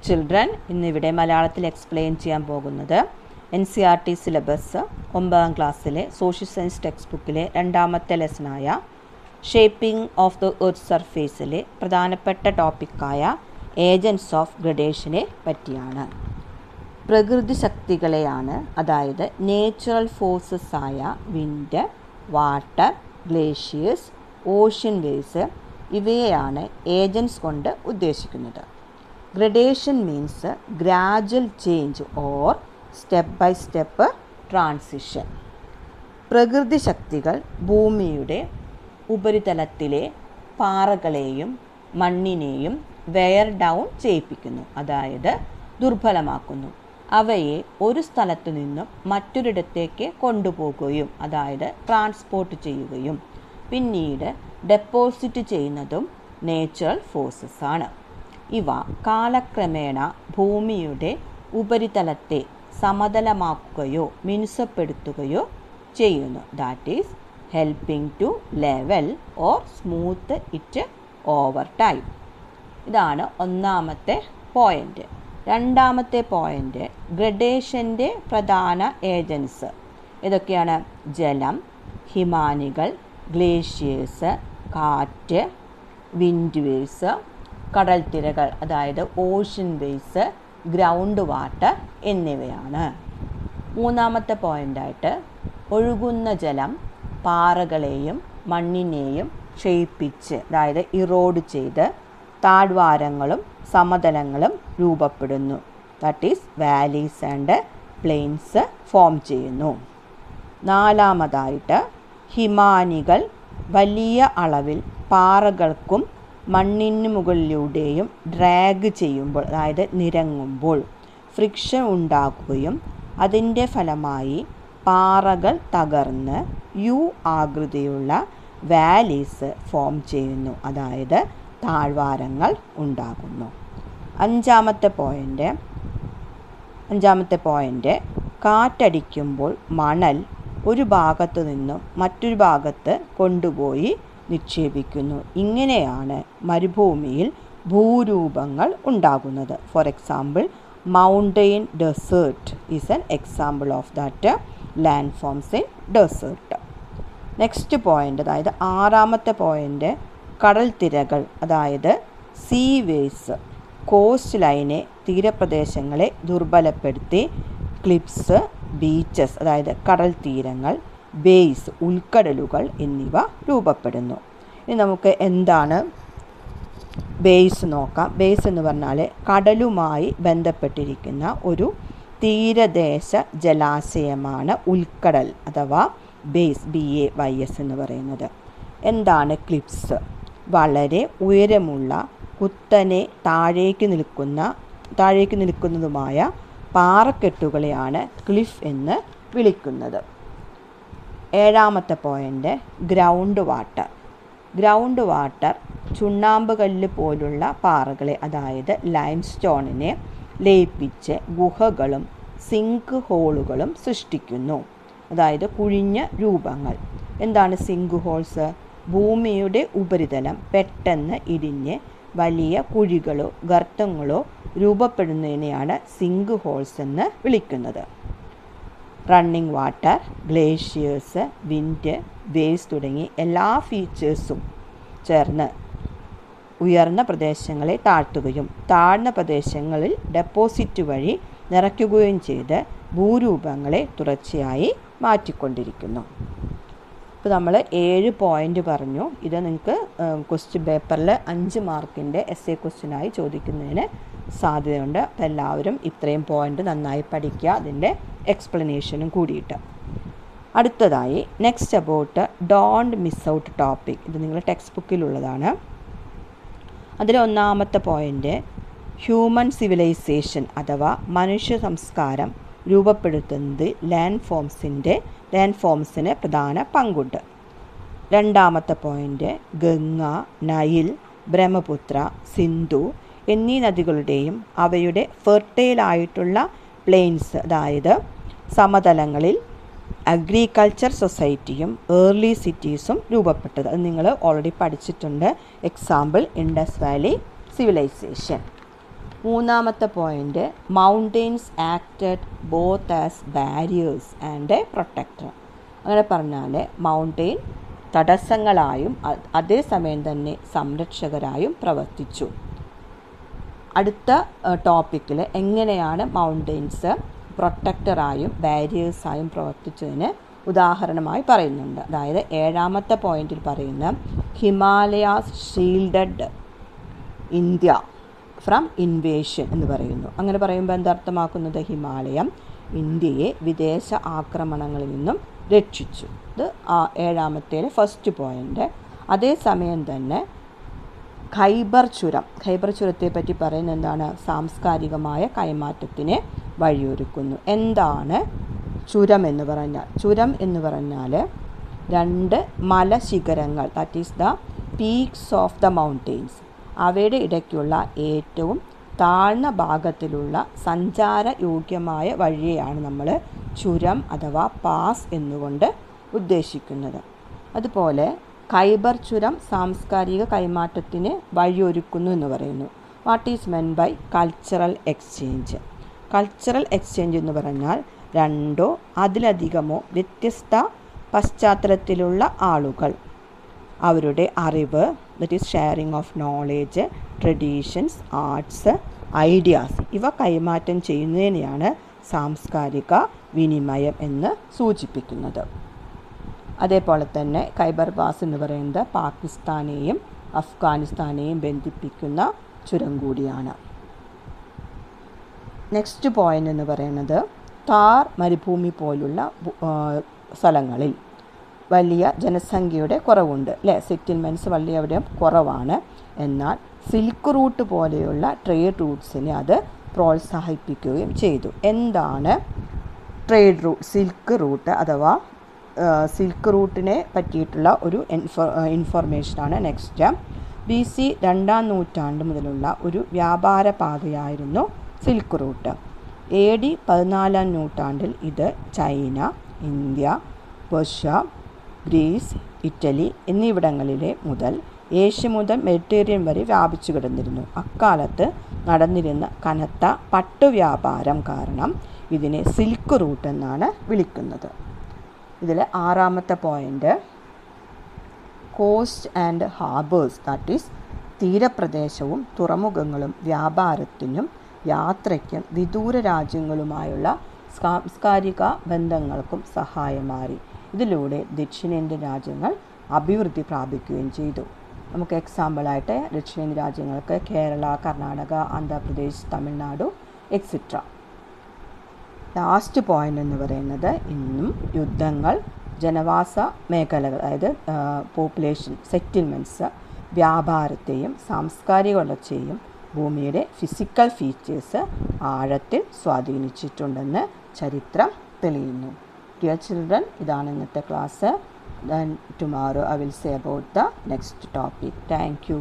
Children, ഇന്നിവിടെ മലയാളത്തിൽ explain ചെയ്യാൻ പോകുന്നത് NCERT സിലബസ് 9ാം ക്ലാസ്സിലെ സോഷ്യൽ സയൻസ് ടെക്സ്റ്റ് ബുക്കിലെ 2ാമത്തെ ലെസണായ ഷേപ്പിംഗ് ഓഫ് ദ എർത്ത് സർഫേസിലെ പ്രധാനപ്പെട്ട ടോപ്പിക്കായ ഏജൻറ്റ്സ് ഓഫ് ഗ്രഡേഷനെ പറ്റിയാണ്. പ്രകൃതി ശക്തികളെയാണ്, അതായത് നേച്ചുറൽ ഫോഴ്സസ് ആയ wind, water, glaciers, ocean waves ഇവയെയാണ് ഏജൻറ്റ്സ് കൊണ്ട് ഉദ്ദേശിക്കുന്നത്. Gradation means gradual change or step by step transition. പ്രകൃതി ശക്തികൾ ഭൂമിയുടെ ഉപരിതലത്തിലെ പാറകളെയും മണ്ണിനെയും വെയർ ഡൗൺ ചെയ്യിപ്പിക്കുന്നു, അതായത് ദുർബലമാക്കുന്നു. അവയെ ഒരു സ്ഥലത്തു നിന്നും മറ്റൊരിടത്തേക്ക് കൊണ്ടുപോകുകയും, അതായത് ട്രാൻസ്പോർട്ട് ചെയ്യുകയും പിന്നീട് ഡെപ്പോസിറ്റ് ചെയ്യുന്നതും നേച്ചുറൽ ഫോഴ്സസ് ആണ്. ഇവ കാലക്രമേണ ഭൂമിയുടെ ഉപരിതലത്തെ സമതലമാക്കുകയോ മിനുസപ്പെടുത്തുകയോ ചെയ്യുന്നു. That is helping two level or smooth it over time. ഇതാണ് ഒന്നാമത്തെ പോയിൻ്റ്. രണ്ടാമത്തെ പോയിൻ്റ്, ഗ്രഡേഷൻ്റെ പ്രധാന ഏജൻസ് ഇതൊക്കെയാണ്: ജലം, ഹിമാനികൾ, ഗ്ലേഷ്യേഴ്സ്, കാറ്റ്, വിൻഡ് വേവ്സ്, കടൽത്തിരകൾ അതായത് ഓഷ്യൻ വേവ്സ്, ഗ്രൗണ്ട് വാട്ടർ എന്നിവയാണ്. മൂന്നാമത്തെ പോയിൻ്റായിട്ട്, ഒഴുകുന്ന ജലം പാറകളെയും മണ്ണിനെയും ക്ഷയിപ്പിച്ച്, അതായത് ഇറോഡ് ചെയ്ത് താഴ്വാരങ്ങളും സമതലങ്ങളും രൂപപ്പെടുന്നു. That is valleys and plains form ചെയ്യുന്നു. നാലാമതായിട്ട്, ഹിമാനികൾ വലിയ അളവിൽ പാറകൾക്കും മണ്ണിന് മുകളിലൂടെയും ഡ്രാഗ് ചെയ്യുമ്പോൾ, അതായത് നിരങ്ങുമ്പോൾ ഫ്രിക്ഷൻ ഉണ്ടാക്കുകയും അതിൻ്റെ ഫലമായി പാറകൾ തകർന്ന് യു ആകൃതിയുള്ള വാലീസ് ഫോം ചെയ്യുന്നു, അതായത് താഴ്വാരങ്ങൾ ഉണ്ടാകുന്നു. അഞ്ചാമത്തെ പോയിൻ്റ്, കാറ്റടിക്കുമ്പോൾ മണൽ ഒരു ഭാഗത്തു നിന്നും മറ്റൊരു ഭാഗത്ത് കൊണ്ടുപോയി നിക്ഷേപിക്കുന്നു. ഇങ്ങനെയാണ് മരുഭൂമിയിൽ ഭൂരൂപങ്ങൾ ഉണ്ടാകുന്നത്. For example, mountain desert is an example of that land forms in desert. Next point, അതായത് ആറാമത്തെ പോയിൻ്റ്, കടൽ തിരകൾ അതായത് സീ വേവ്സ് കോസ്റ്റ് ലൈനെ, തീരപ്രദേശങ്ങളെ ദുർബലപ്പെടുത്തി ക്ലിപ്സ്, ബീച്ചസ് അതായത് കടൽ തീരങ്ങൾ, ബേസ് ഉൾക്കടലുകൾ എന്നിവ രൂപപ്പെടുന്നു. ഇനി നമുക്ക് എന്താണ് ബേസ് നോക്കാം. ബേസ് എന്ന് പറഞ്ഞാൽ കടലുമായി ബന്ധപ്പെട്ടിരിക്കുന്ന ഒരു തീരദേശ ജലാശയമാണ് ഉൾക്കടൽ അഥവാ ബേസ്, BAYS എന്ന് പറയുന്നത്. എന്താണ് ക്ലിപ്സ്? വളരെ ഉയരമുള്ള കുത്തനെ താഴേക്ക് നിൽക്കുന്നതുമായ പാറക്കെട്ടുകളെയാണ് ക്ലിഫ് എന്ന് വിളിക്കുന്നത്. ഏഴാമത്തെ പോയിൻ്റ്, ഗ്രൗണ്ട് വാട്ടർ ചുണ്ണാമ്പ് കല്ല് പോലുള്ള പാറകളെ, അതായത് ലൈം സ്റ്റോണിനെ ലയിപ്പിച്ച് ഗുഹകളും സിങ്ക് ഹോളുകളും സൃഷ്ടിക്കുന്നു, അതായത് കുഴിഞ്ഞ രൂപങ്ങൾ. എന്താണ് സിങ്ക് ഹോൾസ്? ഭൂമിയുടെ ഉപരിതലം പെട്ടെന്ന് ഇടിഞ്ഞ് വലിയ കുഴികളോ ഗർത്തങ്ങളോ രൂപപ്പെടുന്നതിനെയാണ് സിങ്ക് ഹോൾസ് എന്ന് വിളിക്കുന്നത്. Running water, glaciers, wind, waves തുടങ്ങി എല്ലാ ഫീച്ചേഴ്സും ചേർന്ന് ഉയർന്ന പ്രദേശങ്ങളെ താഴ്ത്തുകയും താഴ്ന്ന പ്രദേശങ്ങളിൽ ഡെപ്പോസിറ്റ് വഴി നിറയ്ക്കുകയും ചെയ്ത് ഭൂരൂപങ്ങളെ തുടർച്ചയായി മാറ്റിക്കൊണ്ടിരിക്കുന്നു. ഇപ്പോൾ നമ്മൾ 7 പോയിൻ്റ് പറഞ്ഞു. ഇത് നിങ്ങൾക്ക് ക്വസ്റ്റ്യൻ പേപ്പറിൽ 5 മാർക്കിൻ്റെ essay ക്വസ്റ്റ്യനായി ചോദിക്കുന്നതിന് സാധ്യതയുണ്ട്. അപ്പോൾ എല്ലാവരും ഇത്രയും പോയിൻ്റ് നന്നായി പഠിക്കുക, അതിൻ്റെ എക്സ്പ്ലനേഷനും കൂടിയിട്ട്. അടുത്തതായി next about don't miss out topic. ഇത് നിങ്ങളുടെ ടെക്സ്റ്റ് ബുക്കിലുള്ളതാണ്. അതിൽ ഒന്നാമത്തെ പോയിൻ്റ്, ഹ്യൂമൻ സിവിലൈസേഷൻ അഥവാ മനുഷ്യ സംസ്കാരം രൂപപ്പെടുത്തുന്നത് ലാൻഡ് ഫോംസിന് പ്രധാന പങ്കുണ്ട്. രണ്ടാമത്തെ പോയിൻ്റ്, ഗംഗ, നൈൽ, ബ്രഹ്മപുത്ര, സിന്ധു എന്നീ നദികളുടെയും അവയുടെ ഫെർട്ടൈലായിട്ടുള്ള പ്ലെയിൻസ് അതായത് സമതലങ്ങളിൽ അഗ്രികൾച്ചർ സൊസൈറ്റിയും ഏർലി സിറ്റീസും രൂപപ്പെട്ടത്. അത് നിങ്ങൾ ഓൾറെഡി പഠിച്ചിട്ടുണ്ട്. Example Indus valley civilisation. മൂന്നാമത്തെ point, mountains acted both as barriers and a protector. അങ്ങനെ പറഞ്ഞാൽ മൗണ്ടെയ്ൻ തടസ്സങ്ങളായും അതേസമയം തന്നെ സംരക്ഷകരായും പ്രവർത്തിച്ചു. അടുത്ത ടോപ്പിക്കിൽ എങ്ങനെയാണ് മൗണ്ടെയ്ൻസ് പ്രൊട്ടക്ടറായും ബാരിയേഴ്സായും പ്രവർത്തിച്ചതിന് ഉദാഹരണമായി പറയുന്നുണ്ട്. അതായത് 7ാമത്തെ പോയിന്റിൽ പറയുന്ന Himalayas shielded India from invasion എന്ന് പറയുന്നു. അങ്ങനെ പറയുമ്പോൾ എന്തർത്ഥമാക്കുന്നത്? ഹിമാലയം ഇന്ത്യയെ വിദേശ ആക്രമണങ്ങളിൽ നിന്നും രക്ഷിച്ചു. ഇത് 7ാമത്തേലെ ഫസ്റ്റ് പോയിൻ്റ്. അതേസമയം തന്നെ ഖൈബർ ചുരത്തെ പറ്റി പറയുന്നത് എന്താണ്? സാംസ്കാരികമായ കൈമാറ്റത്തിന് വഴിയൊരുക്കുന്നു. എന്താണ് ചുരം എന്ന് പറഞ്ഞാൽ? ചുരം എന്ന് പറഞ്ഞാൽ 2 മലശിഖരങ്ങൾ, that is the peaks of the mountains, അവയുടെ ഇടയ്ക്കുള്ള ഏറ്റവും താഴ്ന്ന ഭാഗത്തിലുള്ള സഞ്ചാരയോഗ്യമായ വഴിയെയാണ് നമ്മൾ ചുരം അഥവാ പാസ് എന്നുകൊണ്ട് ഉദ്ദേശിക്കുന്നത്. അതുപോലെ ഖൈബർ ചുരം സാംസ്കാരിക കൈമാറ്റത്തിന് വഴിയൊരുക്കുന്നു എന്ന് പറയുന്നു. What is meant by cultural exchange? Cultural exchange എന്ന് പറഞ്ഞാൽ 2 അതിലധികമോ വ്യത്യസ്ത പശ്ചാത്തലത്തിലുള്ള ആളുകൾ അവരുടെ അറിവ്, that is sharing of knowledge, traditions, arts, ideas, ഇവ കൈമാറ്റം ചെയ്യുന്നതിനെയാണ് സാംസ്കാരിക വിനിമയം എന്ന് സൂചിപ്പിക്കുന്നത്. അതേപോലെ തന്നെ ഖൈബർ പാസ് എന്ന് പറയുന്നത് പാകിസ്ഥാനെയും അഫ്ഗാനിസ്ഥാനെയും ബന്ധിപ്പിക്കുന്ന ചുരം കൂടിയാണ്. നെക്സ്റ്റ് പോയിൻ്റ് എന്ന് പറയുന്നത് താർ മരുഭൂമി പോലുള്ള സ്ഥലങ്ങളിൽ വലിയ ജനസംഖ്യയുടെ കുറവുണ്ട് അല്ലേ? സെറ്റിൽമെൻറ്റ്സ് വളരെ കുറവാണ്. എന്നാൽ സിൽക്ക് റൂട്ട് പോലെയുള്ള ട്രേഡ് റൂട്ട്സിനെ അത് പ്രോത്സാഹിപ്പിക്കുകയും ചെയ്തു. എന്താണ് ട്രേഡ് റൂട്ട്? സിൽക്ക് റൂട്ട് അഥവാ സിൽക്ക് റൂട്ടിനെ പറ്റിയിട്ടുള്ള ഒരു ഇൻഫർമേഷനാണ് നെക്സ്റ്റ്. BC 2ാം നൂറ്റാണ്ട് മുതലുള്ള ഒരു വ്യാപാര പാതയായിരുന്നു സിൽക്ക് റൂട്ട്. AD 14ാം നൂറ്റാണ്ടിൽ ഇത് China, India, Persia, Greece, Italy എന്നിവിടങ്ങളിലെ മുതൽ ഏഷ്യ മുതൽ മെഡിറ്ററേനിയൻ വരെ വ്യാപിച്ചു കിടന്നിരുന്നു. അക്കാലത്ത് നടന്നിരുന്ന കനത്ത പട്ടുവ്യാപാരം കാരണം ഇതിനെ സിൽക്ക് റൂട്ട് എന്നാണ് വിളിക്കുന്നത്. ഇതിൽ 6ാമത്തെ point, coast and harbours, that is തീരപ്രദേശവും തുറമുഖങ്ങളും വ്യാപാരത്തിനും യാത്രയ്ക്കും വിദൂര രാജ്യങ്ങളുമായുള്ള സാംസ്കാരിക ബന്ധങ്ങൾക്കും സഹായമാറി. ഇതിലൂടെ ദക്ഷിണേന്ത്യൻ രാജ്യങ്ങൾ അഭിവൃദ്ധി പ്രാപിക്കുകയും ചെയ്തു. നമുക്ക് എക്സാമ്പിളായിട്ട് ദക്ഷിണേന്ത്യൻ രാജ്യങ്ങൾക്ക് Kerala, Karnataka, Andhra Pradesh, Tamil Nadu etcetera. Last point എന്ന് പറയുന്നത് ഇന്നും യുദ്ധങ്ങൾ, ജനവാസ മേഖലകൾ, അതായത് പോപ്പുലേഷൻ സെറ്റിൽമെൻറ്റ്സ് വ്യാപാരത്തെയും സാംസ്കാരിക വളർച്ചയെയും ഭൂമിയുടെ ഫിസിക്കൽ ഫീച്ചേഴ്സ് ആഴത്തിൽ സ്വാധീനിച്ചിട്ടുണ്ടെന്ന് ചരിത്രം തെളിയുന്നു. ഡിയർ ചിൽഡ്രൻ, ഇതാണ് ഇന്നത്തെ class. Then tomorrow I will say about the next topic. Thank you.